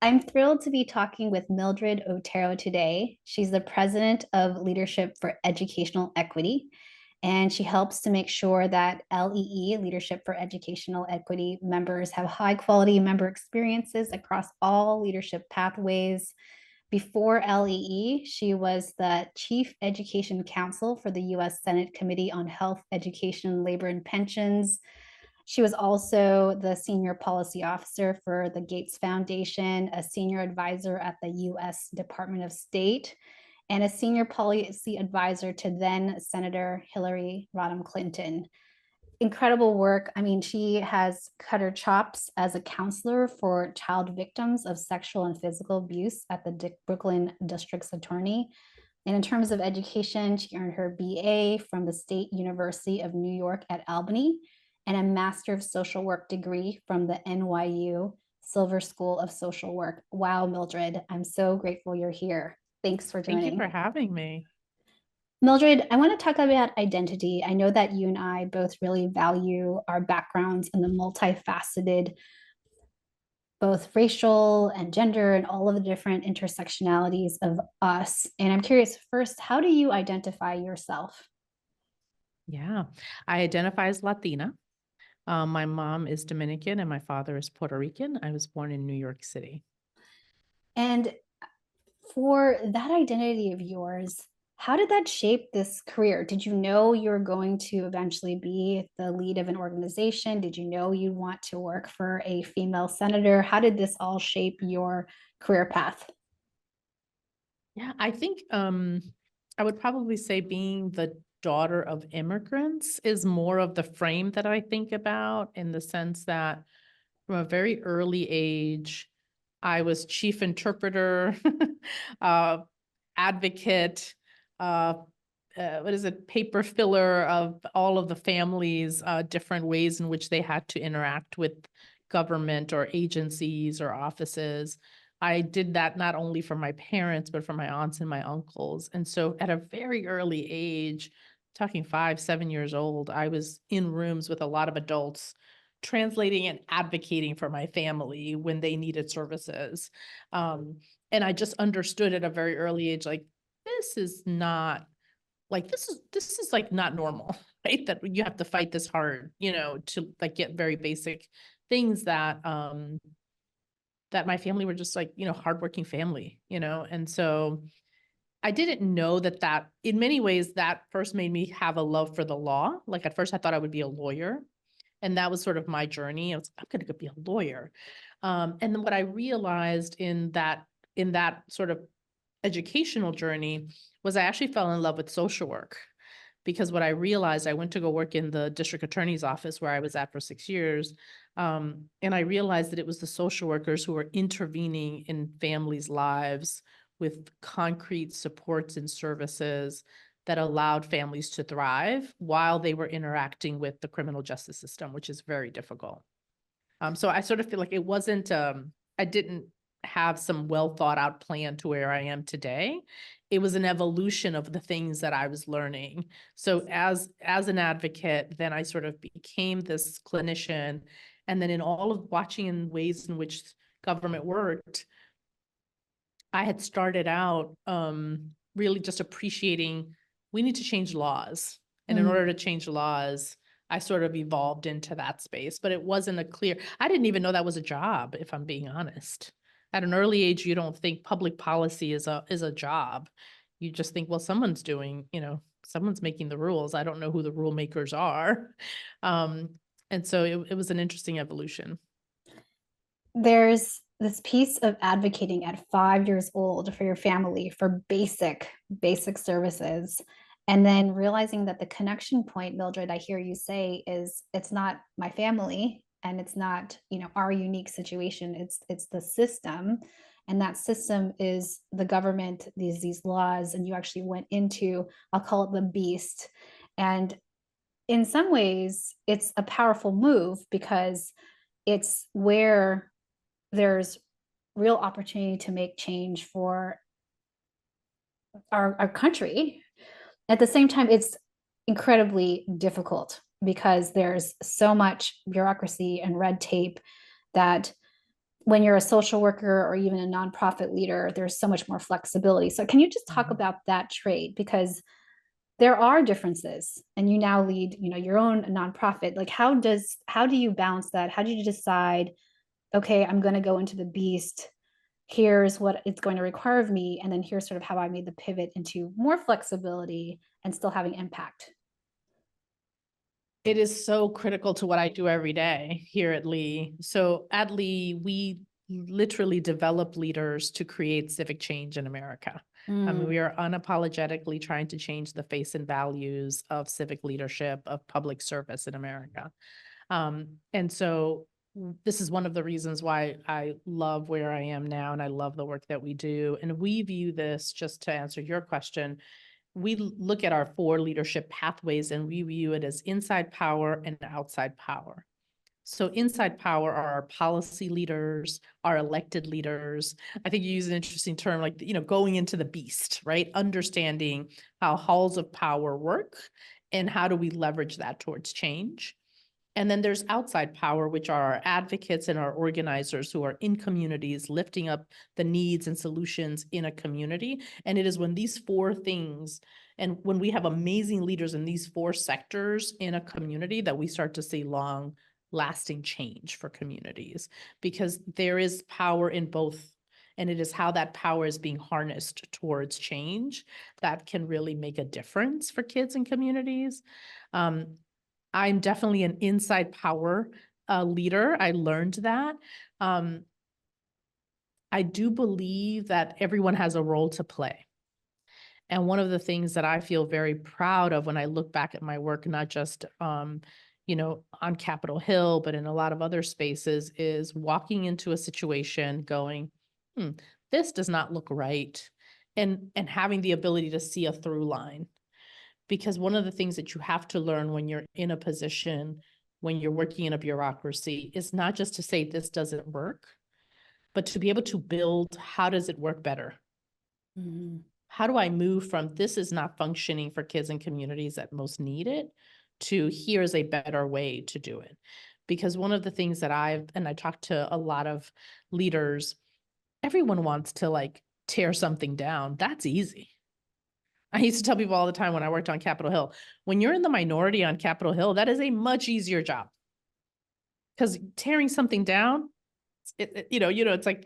I'm thrilled to be talking with Mildred Otero today. She's the president of Leadership for Educational Equity, and she helps to make sure that LEE, Leadership for Educational Equity, members have high quality member experiences across all leadership pathways. Before LEE, she was the Chief Education Counsel for the U.S. Senate Committee on Health, Education, Labor, and Pensions. She was also the senior policy officer for the Gates Foundation, a senior advisor at the US Department of State, and a senior policy advisor to then Senator Hillary Rodham Clinton. Incredible work. I mean, she has cut her chops as a counselor for child victims of sexual and physical abuse at the Brooklyn District's Attorney. And in terms of education, she earned her BA from the State University of New York at Albany and a Master of Social Work degree from the NYU Silver School of Social Work. Wow, Mildred, I'm so grateful you're here. Thanks for Thank you joining. for having me. Mildred, I want to talk about identity. I know that you and I both really value our backgrounds and the multifaceted, both racial and gender, and all of the different intersectionalities of us. And I'm curious, first, how do you identify yourself? Yeah, I identify as Latina. My mom is Dominican and my father is Puerto Rican. I was born in New York City. And for that identity of yours, how did that shape this career? Did you know you were going to eventually be the lead of an organization? Did you know you want to work for a female senator? How did this all shape your career path? Yeah, I think I would probably say being the daughter of immigrants is more of the frame that I think about, in the sense that from a very early age, I was chief interpreter, uh, advocate, uh, what is it, paper filler of all of the families, different ways in which they had to interact with government or agencies or offices. I did that not only for my parents, but for my aunts and my uncles. And so at a very early age, talking 5, 7 years old, I was in rooms with a lot of adults translating and advocating for my family when they needed services. And I just understood at a very early age, like, this is not this is like not normal, right? That you have to fight this hard, to like get very basic things that my family were just like, hardworking family, and so I didn't know that in many ways that first made me have a love for the law. Like at first I thought I would be a lawyer. And that was sort of my journey. I'm going to be a lawyer. And then what I realized in that sort of educational journey was I actually fell in love with social work, because what I realized, I went to go work in the district attorney's office where I was at for 6 years. And I realized that it was the social workers who were intervening in families' lives with concrete supports and services that allowed families to thrive while they were interacting with the criminal justice system, which is very difficult. So I sort of feel like it wasn't, I didn't have some well thought out plan to where I am today. It was an evolution of the things that I was learning. So as an advocate, then I sort of became this clinician. And then in all of watching in ways in which government worked, I had started out really just appreciating we need to change laws. And in Mm. order to change laws, I sort of evolved into that space, but it wasn't I didn't even know that was a job, if I'm being honest. At an early age, you don't think public policy is a job. You just think, well, someone's making the rules. I don't know who the rule makers are. Um, and so it was an interesting evolution. There's this piece of advocating at 5 years old for your family for basic services, and then realizing that the connection point, Mildred, I hear you say, is it's not my family and it's not, our unique situation. It's the system, and that system is the government, these laws. And you actually went into, I'll call it the beast. And in some ways it's a powerful move because it's where there's real opportunity to make change for our country. At the same time, it's incredibly difficult because there's so much bureaucracy and red tape that when you're a social worker or even a nonprofit leader, there's so much more flexibility. So can you just talk Mhm. about that trait? Because there are differences and you now lead, your own nonprofit. Like how do you balance that? How do you decide, okay, I'm going to go into the beast, here's what it's going to require of me, and then here's sort of how I made the pivot into more flexibility and still having impact. It is so critical to what I do every day here at Lee. So at Lee, we literally develop leaders to create civic change in America. I mean, Mm, we are unapologetically trying to change the face and values of civic leadership, of public service in America. And so this is one of the reasons why I love where I am now and I love the work that we do. And we view this, just to answer your question, we look at our four leadership pathways and we view it as inside power and outside power. So inside power are our policy leaders, our elected leaders. I think you use an interesting term like, going into the beast, right? Understanding how halls of power work and how do we leverage that towards change. And then there's outside power, which are our advocates and our organizers who are in communities, lifting up the needs and solutions in a community. And it is when these four things, and when we have amazing leaders in these four sectors in a community, that we start to see long lasting change for communities, because there is power in both. And it is how that power is being harnessed towards change that can really make a difference for kids and communities. Um, I'm definitely an inside power leader. I learned that. Um, I do believe that everyone has a role to play. And one of the things that I feel very proud of when I look back at my work, not just on Capitol Hill, but in a lot of other spaces, is walking into a situation going, hmm, this does not look right. And having the ability to see a through line. Because one of the things that you have to learn when you're in a position, when you're working in a bureaucracy, is not just to say this doesn't work, but to be able to build, how does it work better? mhm. How do I move from this is not functioning for kids and communities that most need it to here's a better way to do it? Because one of the things that I talked to a lot of leaders, everyone wants to like tear something down. That's easy. I used to tell people all the time when I worked on Capitol Hill, when you're in the minority on Capitol Hill, that is a much easier job, because tearing something down, it's like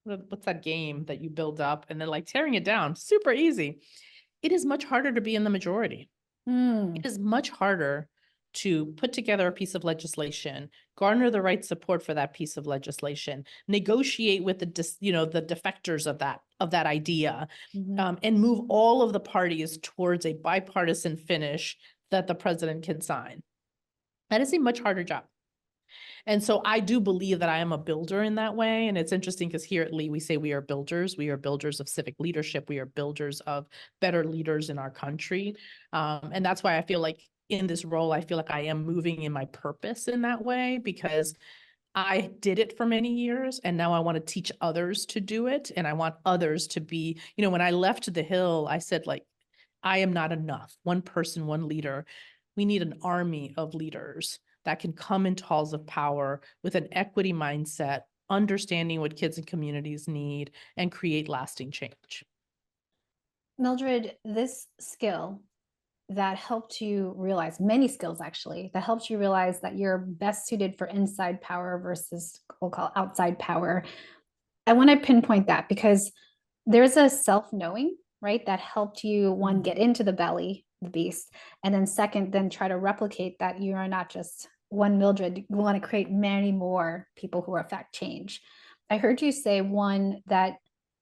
what's that game that you build up and then like tearing it down, super easy. It is much harder to be in the majority. Mm, It is much harder to put together a piece of legislation, garner the right support for that piece of legislation, negotiate with the defectors of that idea, mhm. and move all of the parties towards a bipartisan finish that the president can sign. That is a much harder job. And so I do believe that I am a builder in that way. And it's interesting because here at Lee, we say we are builders. We are builders of civic leadership. We are builders of better leaders in our country. And that's why I feel like in this role, I feel like I am moving in my purpose in that way, because I did it for many years and now I want to teach others to do it. And I want others to be, when I left the Hill, I said, like, I am not enough. One person, one leader. We need an army of leaders that can come into halls of power with an equity mindset, understanding what kids and communities need, and create lasting change. Mildred, this skill that helped you realize, many skills actually, that helped you realize that you're best suited for inside power versus we'll call outside power. I want to pinpoint that because there's a self-knowing, right, that helped you, one, Mm. get into the belly, the beast, and then second, then try to replicate that you are not just one Mildred. You want to create many more people who affect change. I heard you say, one, that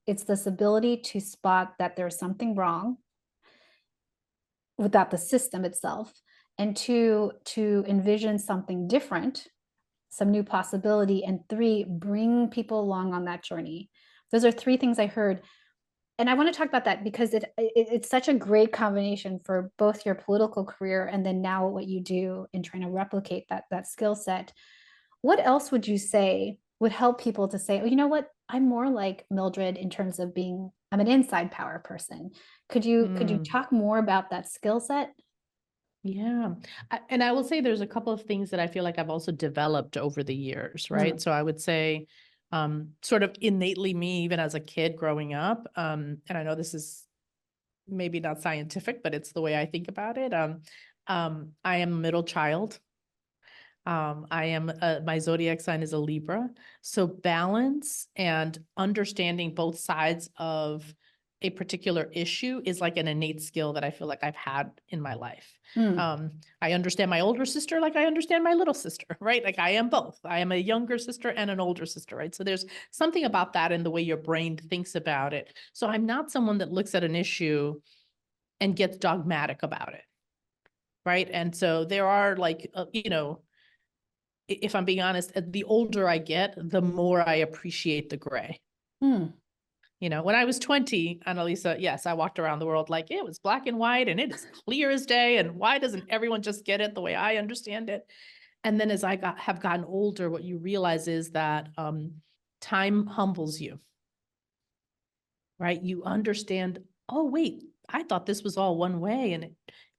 it's this ability to spot that there's something wrong without the system itself, and two, to envision something different, some new possibility, and three, bring people along on that journey. Those are three things I heard. And I want to talk about that because it's such a great combination for both your political career and then now what you do in trying to replicate that skill set. What else would you say would help people to say, oh, you know what, I'm more like Mildred in terms of being, I'm an inside power person. Could you Mm. talk more about that skill set? Yeah. And I will say there's a couple of things that I feel like I've also developed over the years, right? Mm, So I would say sort of innately me, even as a kid growing up. And I know this is maybe not scientific, but it's the way I think about it. I am a middle child. My zodiac sign is a Libra. So balance and understanding both sides of a particular issue is like an innate skill that I feel like I've had in my life. I understand my older sister like I understand my little sister, right? Like I am both. I am a younger sister and an older sister, right? So there's something about that in the way your brain thinks about it. So I'm not someone that looks at an issue and gets dogmatic about it, right? And so there are like, if I'm being honest, the older I get, the more I appreciate the gray. When I was 20, Annalisa, yes, I walked around the world like it was black and white and it is clear as day. And why doesn't everyone just get it the way I understand it? And then as I have gotten older, what you realize is that time humbles you, right? You understand, oh, wait, I thought this was all one way. And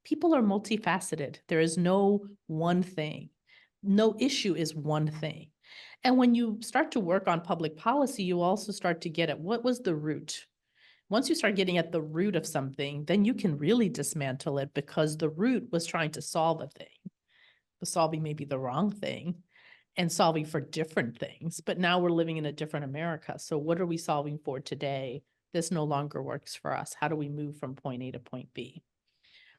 people are multifaceted. There is no one thing. No issue is one thing. And when you start to work on public policy, you also start to get at what was the root. Once you start getting at the root of something, then you can really dismantle it because the root was trying to solve a thing, but solving maybe the wrong thing and solving for different things. But now we're living in a different America. So what are we solving for today? This no longer works for us. How do we move from point A to point B?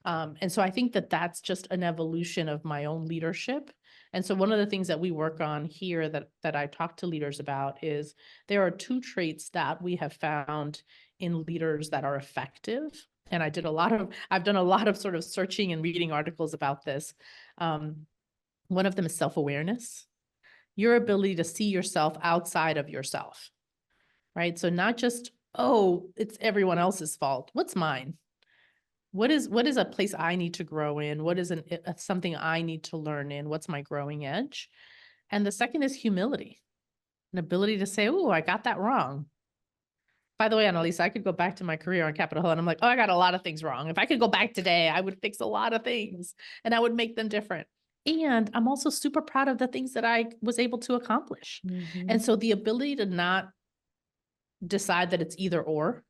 And so I think that that's just an evolution of my own leadership. And so one of the things that we work on here that I talk to leaders about is there are two traits that we have found in leaders that are effective. And I've done a lot of sort of searching and reading articles about this. One of them is self-awareness, your ability to see yourself outside of yourself, right? So not just, oh, it's everyone else's fault. What's mine? What is a place I need to grow in? What is something I need to learn in? What's my growing edge? And the second is humility, an ability to say, oh, I got that wrong. By the way, Annalisa, I could go back to my career on Capitol Hill and I'm like, oh, I got a lot of things wrong. If I could go back today, I would fix a lot of things and I would make them different. And I'm also super proud of the things that I was able to accomplish. And so the ability to not decide that it's either or,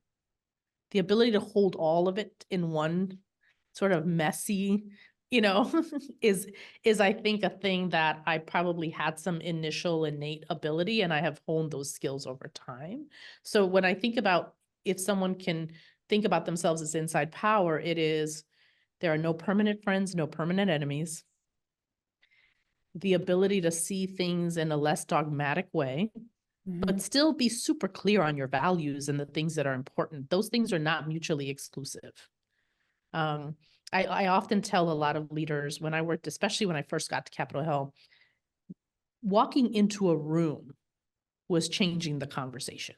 the ability to hold all of it in one sort of messy, is I think a thing that I probably had some initial innate ability and I have honed those skills over time. So when I think about if someone can think about themselves as inside power, it is there are no permanent friends, no permanent enemies. The ability to see things in a less dogmatic way, but still be super clear on your values and the things that are important. Those things are not mutually exclusive. I often tell a lot of leaders when I worked, especially when I first got to Capitol Hill, walking into a room was changing the conversation.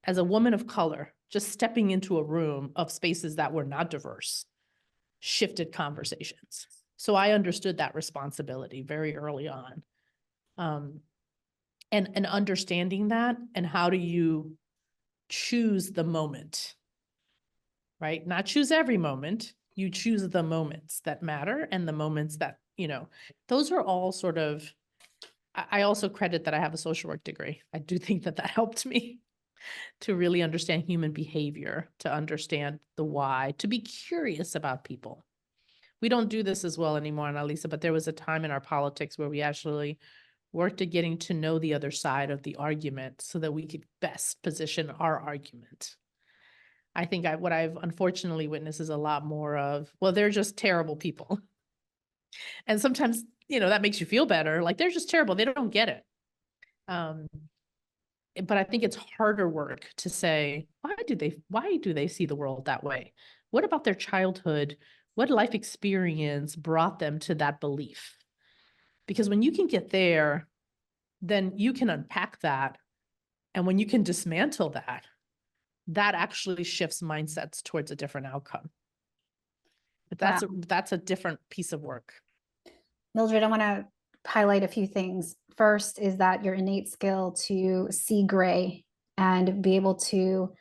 As a woman of color, just stepping into a room of spaces that were not diverse shifted conversations. So I understood that responsibility very early on. And understanding that, and how do you choose the moment, right? Not choose every moment. You choose the moments that matter and the moments that, those are all sort of, I also credit that I have a social work degree. I do think that helped me to really understand human behavior, to understand the why, to be curious about people. We don't do this as well anymore, Annalisa, but there was a time in our politics where we actually worked at getting to know the other side of the argument so that we could best position our argument. I think what I've unfortunately witnessed is a lot more of, well, they're just terrible people. And sometimes, that makes you feel better. Like they're just terrible. They don't get it. But I think it's harder work to say, why do they see the world that way? What about their childhood? What life experience brought them to that belief? Because when you can get there, then you can unpack that. And when you can dismantle that, that actually shifts mindsets towards a different outcome. But that's a different piece of work. Mildred, I want to highlight a few things. First is that your innate skill to see gray and be able to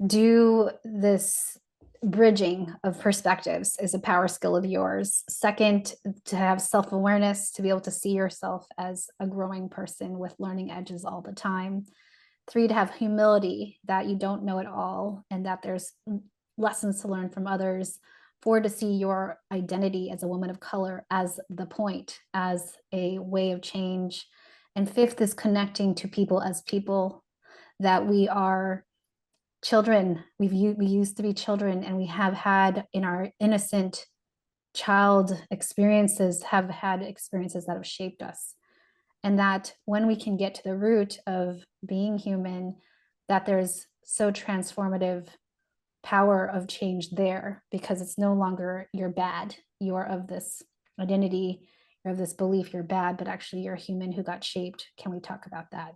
do this bridging of perspectives is a power skill of yours. Second, to have self-awareness, to be able to see yourself as a growing person with learning edges all the time. Three, to have humility, that you don't know it all and that there's lessons to learn from others. Four, to see your identity as a woman of color as the point, as a way of change. And fifth is connecting to people as people, that we are children. We used to be children, and we have had in our innocent child experiences, have had experiences that have shaped us. And that when we can get to the root of being human, that there's so transformative power of change there, because it's no longer you're bad, you're of this identity, you're of this belief you're bad, but actually you're a human who got shaped. Can we talk about that?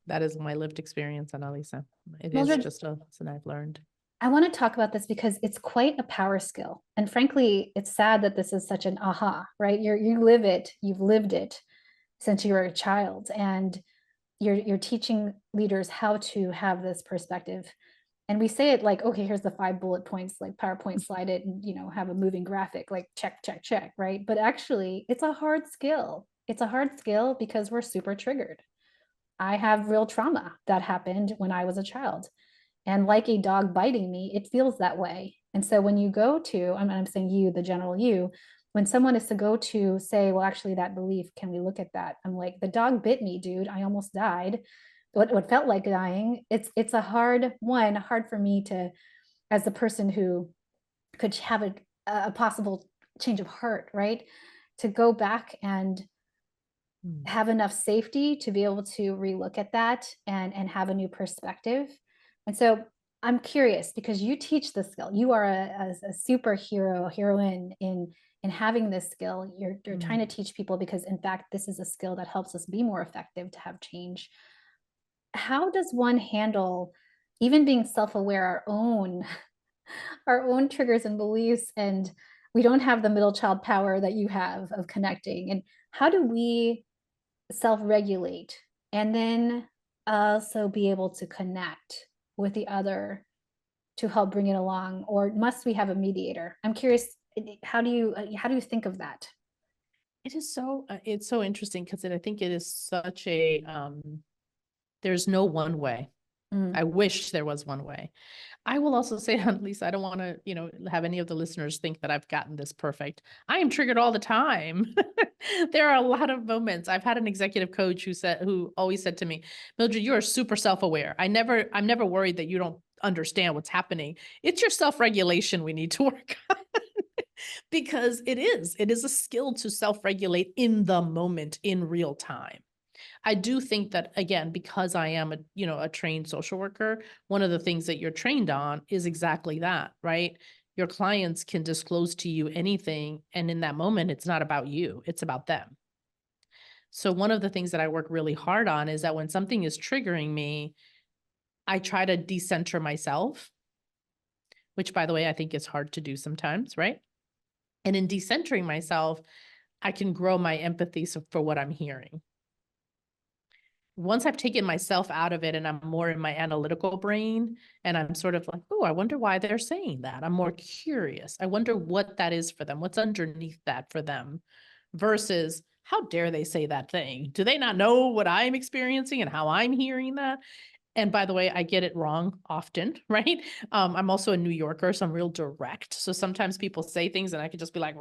That is my lived experience, Annalisa. It is Mildred, just a lesson I've learned. I want to talk about this because it's quite a power skill. And frankly, it's sad that this is such an aha, right? You live it, you've lived it since you were a child, and you're teaching leaders how to have this perspective. And we say it like, okay, here's the 5 bullet points, like PowerPoint slide it and have a moving graphic, like check, check, check, right? But actually, it's a hard skill. It's a hard skill because we're super triggered. I have real trauma that happened when I was a child. And like a dog biting me, it feels that way. And so when you go to, I'm saying you, the general you, when someone is to go to say, well, actually, that belief, can we look at that? I'm like, the dog bit me, dude. I almost died. What felt like dying. It's a hard one, hard for me to, as the person who could have a possible change of heart, right? To go back and have enough safety to be able to relook at that and have a new perspective. And so I'm curious, because you teach the skill. You are a superhero, heroine in having this skill. You're trying to teach people because, in fact, this is a skill that helps us be more effective to have change. How does one handle even being self-aware, our own triggers and beliefs, and we don't have the middle child power that you have of connecting? And how do we self-regulate and then also be able to connect with the other to help bring it along, or must we have a mediator? I'm curious, how do you think of that? It is so it's so interesting because I think it is such a there's no one way. Mm. I wish there was one way. I will also say, at least I don't want to, have any of the listeners think that I've gotten this perfect. I am triggered all the time. There are a lot of moments. I've had an executive coach who always said to me, Mildred, you are super self-aware. I'm never worried that you don't understand what's happening. It's your self-regulation we need to work on. Because it is a skill to self-regulate in the moment, in real time. I do think that, again, because I am a trained social worker, one of the things that you're trained on is exactly that, right? Your clients can disclose to you anything, and in that moment, it's not about you, it's about them. So one of the things that I work really hard on is that when something is triggering me, I try to decenter myself, which, by the way, I think is hard to do sometimes, right? And in decentering myself, I can grow my empathy for what I'm hearing. Once I've taken myself out of it and I'm more in my analytical brain and I'm sort of like, oh, I wonder why they're saying that. I'm more curious. I wonder what that is for them. What's underneath that for them versus how dare they say that thing? Do they not know what I'm experiencing and how I'm hearing that? And by the way, I get it wrong often, right? I'm also a New Yorker, so I'm real direct. So sometimes people say things and I could just be like,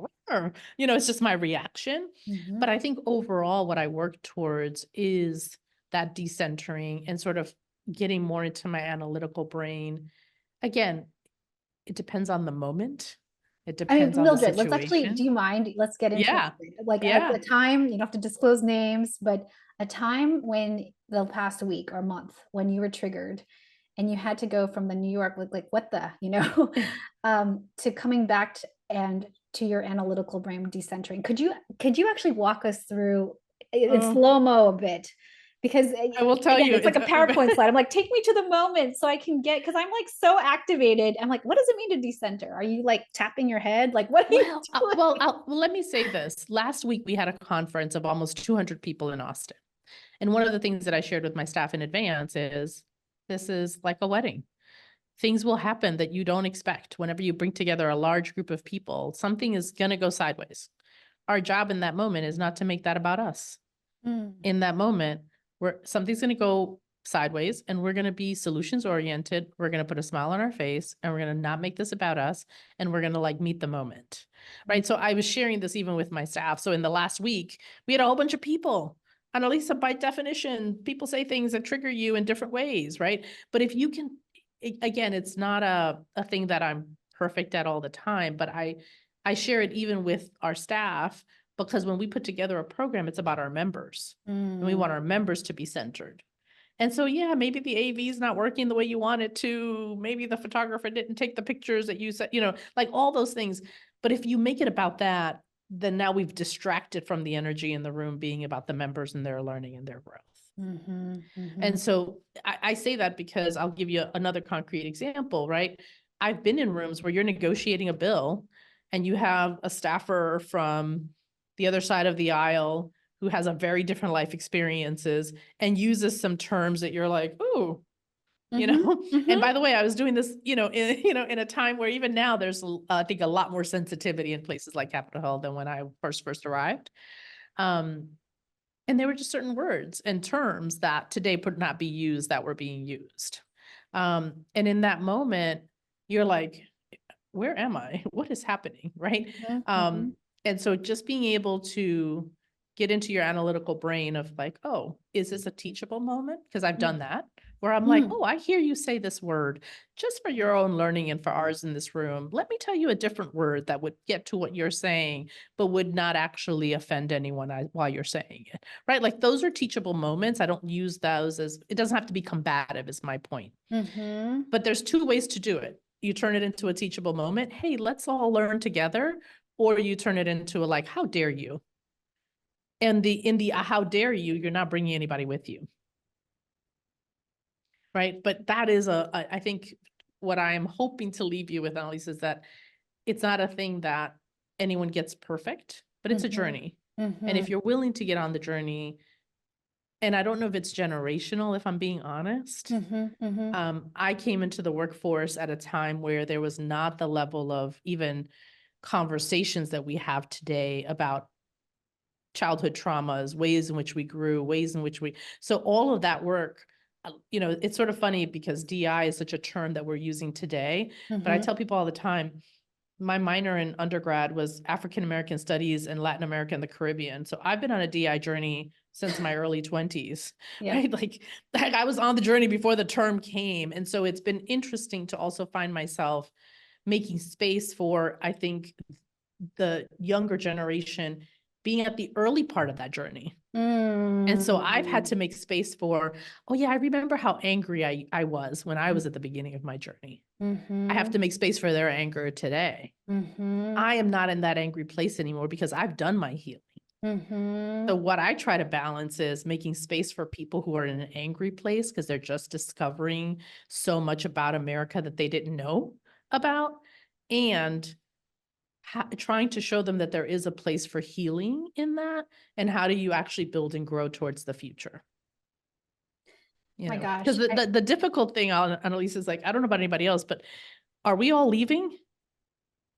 it's just my reaction. Mm-hmm. But I think overall, what I work towards is that decentering and sort of getting more into my analytical brain. Again, it depends on the moment. It I mean, depends on the Mildred, let's actually, do situation. you mind? Let's get into Yeah. it. Like a Yeah. time, you don't have to disclose names, but a time when the past week or month when you were triggered and you had to go from the New York with like, what the, to coming back and to your analytical brain decentering. Could you actually walk us through in Oh, slow-mo a bit? Because I will tell again, you, it's like a PowerPoint slide. I'm like, take me to the moment so I can get, because I'm like so activated. I'm like, what does it mean to decenter? Are you like tapping your head? Like, what are you doing? let me say this. Last week, we had a conference of almost 200 people in Austin. And one of the things that I shared with my staff in advance is this is like a wedding. things will happen that you don't expect. Whenever you bring together a large group of people, something is going to go sideways. Our job in that moment is not to make that about us. Mm. In that moment, where something's going to go sideways, and we're going to be solutions oriented. We're going to put a smile on our face, and we're going to not make this about us, and we're going to like meet the moment. Right. So I was sharing this even with my staff. So in the last week, we had a whole bunch of people. And at least by definition, people say things that trigger you in different ways. Right. But if you can, again, it's not a thing that I'm perfect at all the time, but I share it even with our staff, because when we put together a program, it's about our members, and we Mm. want our members to be centered. And so, yeah, maybe the AV is not working the way you want it to. Maybe the photographer didn't take the pictures that you said, like all those things. But if you make it about that, then now we've distracted from the energy in the room being about the members and their learning and their growth. Mhm, mhm. And so I say that because I'll give you another concrete example, right? I've been in rooms where you're negotiating a bill and you have a staffer from the other side of the aisle who has a very different life experiences and uses some terms that you're like, ooh, Mhm, and mhm. by the way, I was doing this, in a time where even now there's, I think, a lot more sensitivity in places like Capitol Hill than when I first arrived. Um, and there were just certain words and terms that today would not be used that were being used. And in that moment, you're like, where am I? What is happening? Right. Mhm, Um, mhm, and so just being able to get into your analytical brain of like, oh, is this a teachable moment? Because I've mm, done that where I'm like, mm, oh, I hear you say this word just for your own learning and for ours in this room. Let me tell you a different word that would get to what you're saying, but would not actually offend anyone while you're saying it. Right. Like those are teachable moments. I don't use those as, it doesn't have to be combative, is my point. mhm. But there's two ways to do it. You turn it into a teachable moment. Hey, let's all learn together. Or you turn it into a like, how dare you? And in the how dare you, you're not bringing anybody with you. Right. But that is I think what I'm hoping to leave you with, Annalise, is that it's not a thing that anyone gets perfect, but it's a Mhm, journey. And if mhm, you're willing to get on the journey, and I don't know if it's generational, if I'm being honest. mhm, mhm, I came into the workforce at a time where there was not the level of even conversations that we have today about childhood traumas, ways in which we grew, ways in which so all of that work, it's sort of funny because DI is such a term that we're using today, but I mhm. tell people all the time, my minor in undergrad was African American Studies and Latin America and the Caribbean. So I've been on a DI journey since my early 20s, Yep. right? Like I was on the journey before the term came. And so it's been interesting to also find myself making space for, I think, the younger generation being at the early part of that journey. And so I've had Mm. to make space for, oh yeah, I remember how angry I was when I was at the beginning of my journey. I have Mhm, to make space for their anger today. mhm, I am not in that angry place anymore because I've done my healing. So mhm. what I try to balance is making space for people who are in an angry place because they're just discovering so much about America that they didn't know about, and trying to show them that there is a place for healing in that, and how do you actually build and grow towards the future. My Because gosh. the difficult thing, Annalise, is like, I don't know about anybody else, but are we all leaving?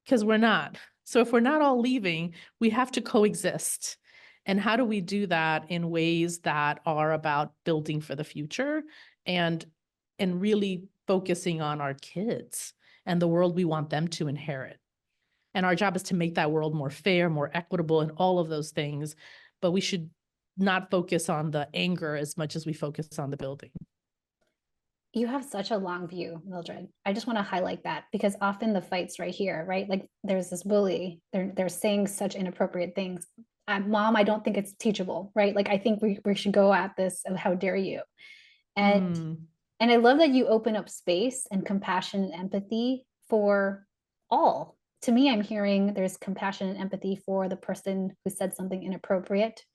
Because we're not. So if we're not all leaving, we have to coexist. And how do we do that in ways that are about building for the future and really focusing on our kids and the world we want them to inherit? And our job is to make that world more fair, more equitable, and all of those things. But we should not focus on the anger as much as we focus on the building. You have such a long view, Mildred. I just want to highlight that because often the fight's right here, right? Like there's this bully, they're saying such inappropriate things. Mom, I don't think it's teachable, right? Like I think we should go at this of how dare you. And Mm, and I love that you open up space and compassion and empathy for all. To me, I'm hearing there's compassion and empathy for the person who said something inappropriate.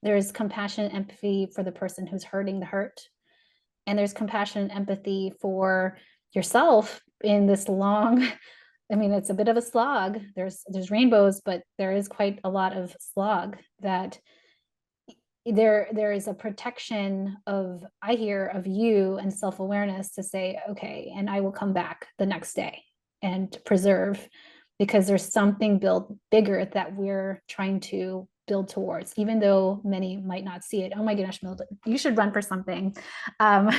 There's compassion and empathy for the person who's hurting the hurt, and there's compassion and empathy for yourself in this long I mean it's a bit of a slog. There's rainbows, but there is quite a lot of slog that there is a protection of, I hear, of you and self-awareness to say, okay, and I will come back the next day and preserve, because there's something built bigger that we're trying to build towards, even though many might not see it. Oh my goodness, Mildred, you should run for something. um,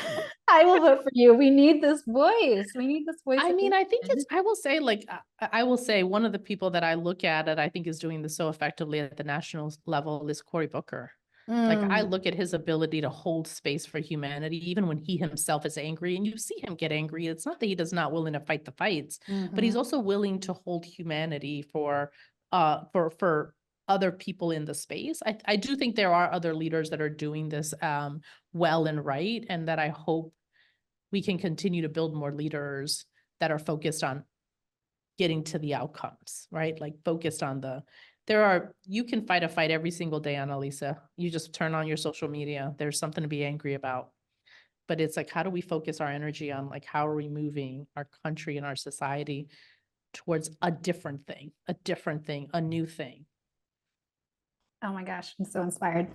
I will vote for you. We need this voice. We need this voice I of mean, I think women. I will say, like, I will say one of the people that I look at that I think is doing this so effectively at the national level is Cory Booker. Like, I Mm, look at his ability to hold space for humanity, even when he himself is angry, and you see him get angry. It's not that he does not willing to fight the fights, but he's mhm. also willing to hold humanity for other people in the space. I do think there are other leaders that are doing this well and right, and that I hope we can continue to build more leaders that are focused on getting to the outcomes, right? Like focused on you can fight a fight every single day, Annalisa. You just turn on your social media. There's something to be angry about. But it's like, how do we focus our energy on, like, how are we moving our country and our society towards a different thing, a new thing? Oh my gosh, I'm so inspired.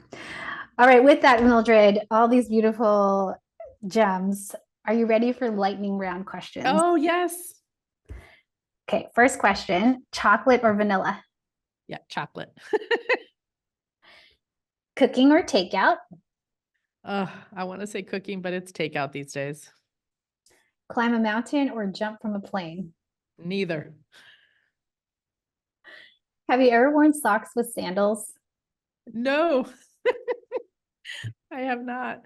All right, with that, Mildred, all these beautiful gems. Are you ready for lightning round questions? Oh, yes. Okay, first question, chocolate or vanilla? Yeah, chocolate. Cooking or takeout? I want to say cooking, but it's takeout these days. Climb a mountain or jump from a plane? Neither. Have you ever worn socks with sandals? No, I have not.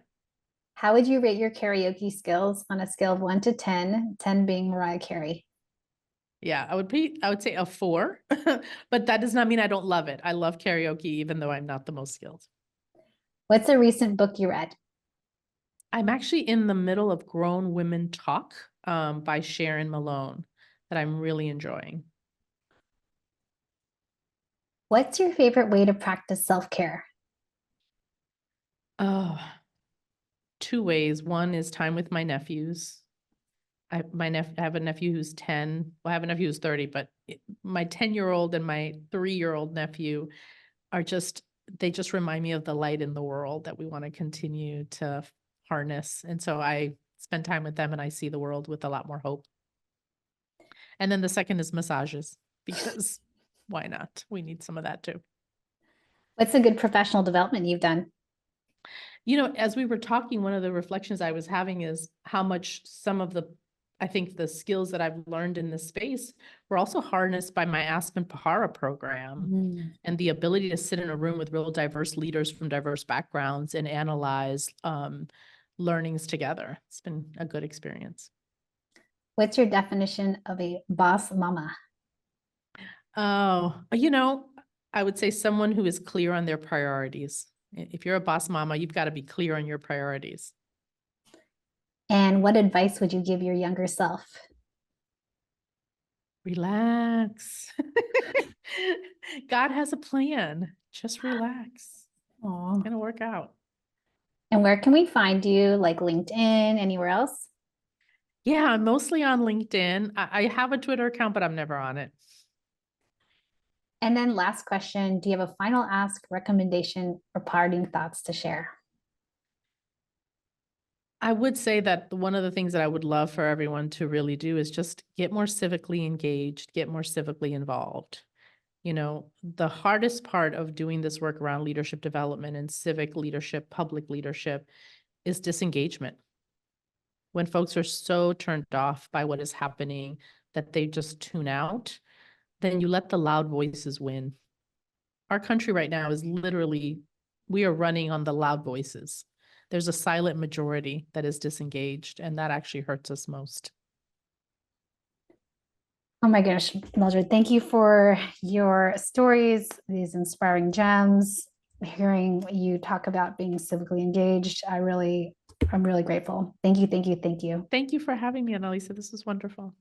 How would you rate your karaoke skills on a scale of 1 to 10, 10 being Mariah Carey? Yeah, I would say a 4, but that does not mean I don't love it. I love karaoke, even though I'm not the most skilled. What's a recent book you read? I'm actually in the middle of Grown Women Talk, by Sharon Malone that I'm really enjoying. What's your favorite way to practice self-care? Oh, 2 ways. One is time with my nephews. I have a nephew who's 10. Well, I have a nephew who's 30, but my 10-year-old and my 3-year-old nephew are they just remind me of the light in the world that we want to continue to harness. And so I spend time with them and I see the world with a lot more hope. And then the second is massages, because why not? We need some of that too. What's a good professional development you've done? As we were talking, one of the reflections I was having is how much I think the skills that I've learned in this space were also harnessed by my Aspen Pahara program, Mm. and the ability to sit in a room with real diverse leaders from diverse backgrounds and analyze learnings together. It's been a good experience. What's your definition of a boss mama? Oh, I would say someone who is clear on their priorities. If you're a boss mama, you've got to be clear on your priorities. And what advice would you give your younger self? Relax. God has a plan. Just relax. It's Aw. going to work out. And where can we find you? Like LinkedIn, anywhere else? Yeah, I'm mostly on LinkedIn. I have a Twitter account, but I'm never on it. And then last question, do you have a final ask, recommendation, or parting thoughts to share? I would say that one of the things that I would love for everyone to really do is just get more civically engaged, get more civically involved. The hardest part of doing this work around leadership development and civic leadership, public leadership, is disengagement. When folks are so turned off by what is happening that they just tune out, then you let the loud voices win. Our country right now is literally, we are running on the loud voices. There's a silent majority that is disengaged, and that actually hurts us most. Oh my gosh, Mildred, thank you for your stories, these inspiring gems. Hearing you talk about being civically engaged, I'm really grateful. Thank you, thank you, thank you. Thank you for having me, Annalisa. This was wonderful.